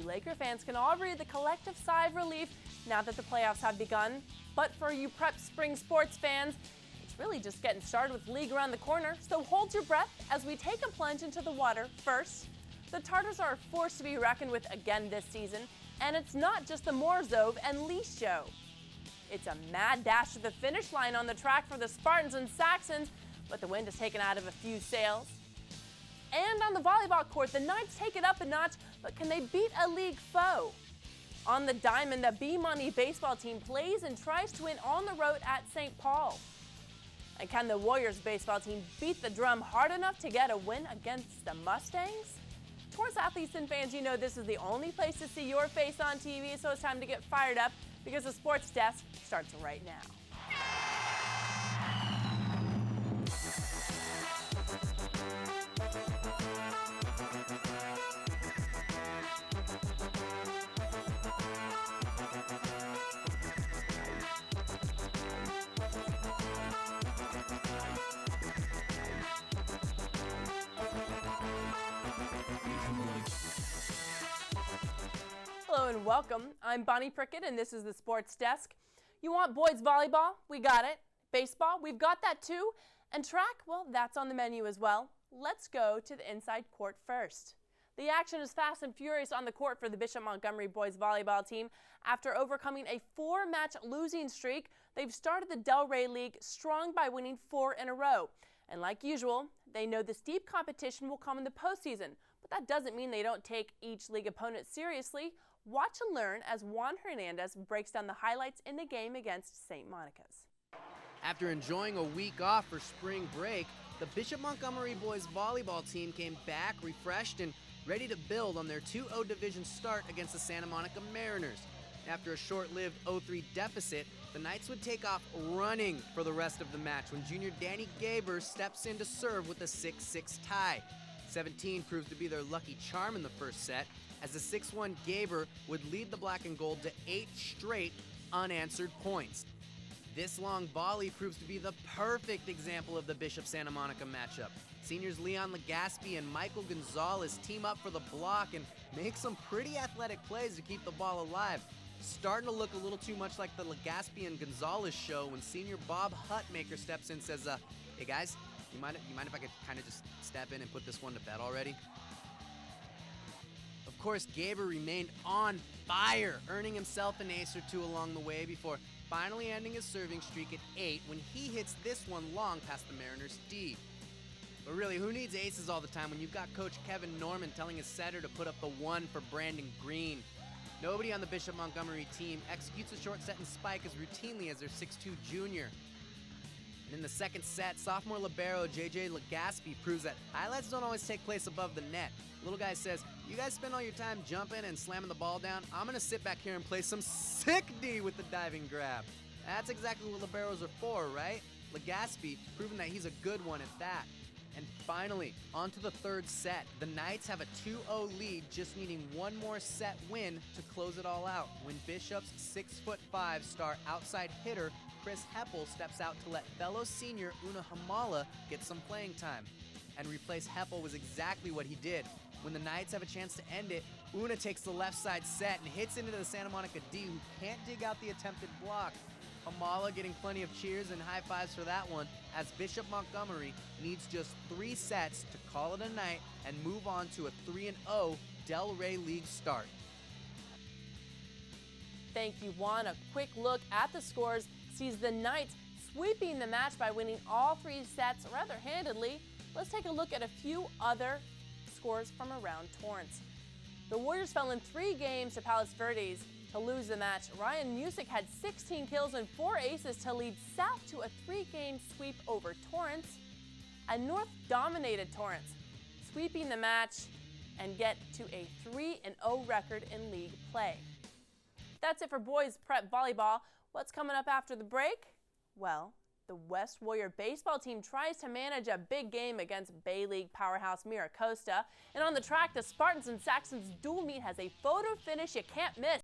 You Laker fans can all breathe a collective sigh of relief now that the playoffs have begun. But for you prep spring sports fans, it's really just getting started with the league around the corner. So hold your breath as we take a plunge into the water. First, the Tartars are a force to be reckoned with again this season. And it's not just the Morzov and Lee show. It's a mad dash to the finish line on the track for the Spartans and Saxons, but the wind has taken out of a few sails. And on the volleyball court, the Knights take it up a notch, but can they beat a league foe? On the diamond, the B-Money baseball team plays and tries to win on the road at St. Paul. And can the Warriors baseball team beat the drum hard enough to get a win against the Mustangs? Torrance athletes and fans, you know this is the only place to see your face on TV, so it's time to get fired up because the Sports Desk starts right now. Hello and welcome. I'm Bonnie Prickitt and this is the Sports Desk. You want boys volleyball? We got it. Baseball? We've got that too. And track? Well, that's on the menu as well. Let's go to the inside court first. The action is fast and furious on the court for the Bishop Montgomery boys volleyball team. After overcoming a 4-match losing streak, they've started the Delray League strong by winning 4 in a row. And like usual, they know the steep competition will come in the postseason, but that doesn't mean they don't take each league opponent seriously. Watch and learn as Juan Hernandez breaks down the highlights in the game against St. Monica's. After enjoying a week off for spring break, the Bishop Montgomery boys volleyball team came back refreshed and ready to build on their 2-0 division start against the Santa Monica Mariners. After a short-lived 0-3 deficit, the Knights would take off running for the rest of the match when junior Danny Gaber steps in to serve with a 6-6 tie. 17 proves to be their lucky charm in the first set, as the 6-1 Gaber would lead the black and gold to 8 straight unanswered points. This long volley proves to be the perfect example of the Bishop Santa Monica matchup. Seniors Leon Legaspi and Michael Gonzalez team up for the block and make some pretty athletic plays to keep the ball alive. Starting to look a little too much like the Legaspi and Gonzalez show when senior Bob Hutmaker steps in and says, hey guys, you mind if I could kind of just step in and put this one to bed already? Of course, Gaber remained on fire, earning himself an ace or two along the way before finally ending his serving streak at 8 when he hits this one long past the Mariners' D. But really, who needs aces all the time when you've got Coach Kevin Norman telling his setter to put up the 1 for Brandon Green? Nobody on the Bishop Montgomery team executes a short set and spike as routinely as their 6'2 junior. And in the second set, sophomore libero JJ Legaspi proves that highlights don't always take place above the net. Little guy says, you guys spend all your time jumping and slamming the ball down. I'm going to sit back here and play some sick D with the diving grab. That's exactly what liberos are for, right? Legaspi proving that he's a good one at that. And finally, on to the third set. The Knights have a 2-0 lead, just needing one more set win to close it all out when Bishop's 6'5" star outside hitter Chris Heppel steps out to let fellow senior Una Hamala get some playing time. And replace Heppel was exactly what he did. When the Knights have a chance to end it, Una takes the left side set and hits into the Santa Monica D, who can't dig out the attempted block. Hamala getting plenty of cheers and high fives for that one, as Bishop Montgomery needs just 3 sets to call it a night and move on to a 3-0 Delray League start. Thank you, Juan. A quick look at the scores sees the Knights sweeping the match by winning all 3 sets rather handedly. Let's take a look at a few other scores from around Torrance. The Warriors fell in 3 games to Palos Verdes to lose the match. Ryan Music had 16 kills and 4 aces to lead South to a 3-game sweep over Torrance. And North dominated Torrance, sweeping the match and get to a 3-0 record in league play. That's it for boys prep volleyball. What's coming up after the break? Well, the West Warrior baseball team tries to manage a big game against Bay League powerhouse Mira Costa. And on the track, the Spartans and Saxons dual meet has a photo finish you can't miss.